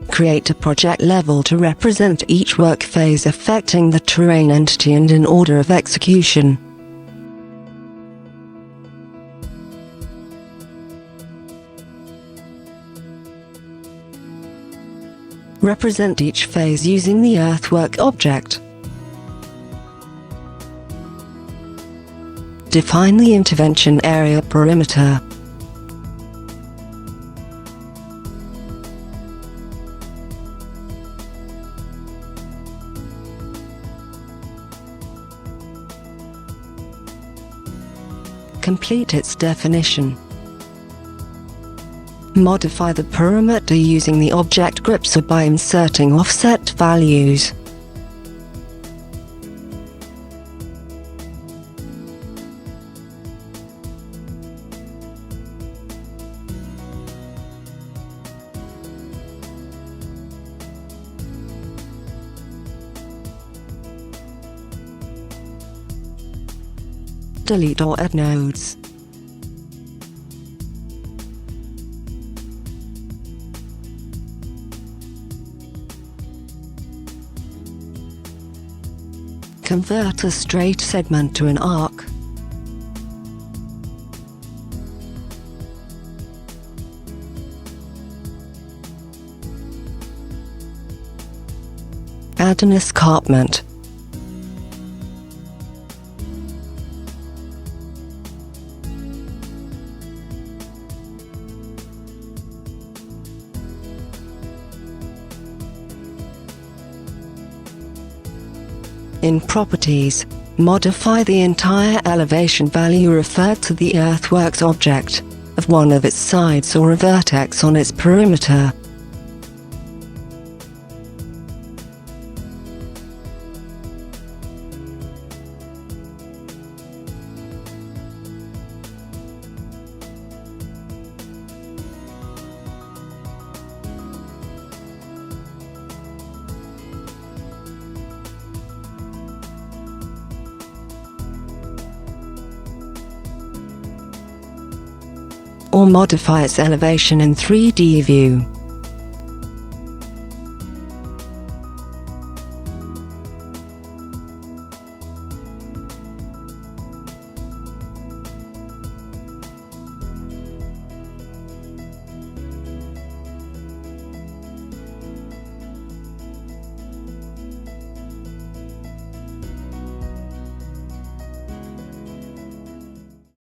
Create a project level to represent each work phase affecting the terrain entity and in order of execution. Represent each phase using the earthwork object. Define the intervention area perimeter. Complete its definition. Modify the perimeter using the object grips or by inserting offset values. Delete or add nodes. Convert a straight segment to an arc. Add an escarpment. In Properties, modify the entire elevation value referred to the earthworks object, of one of its sides or a vertex on its perimeter. Or modify its elevation in 3D view.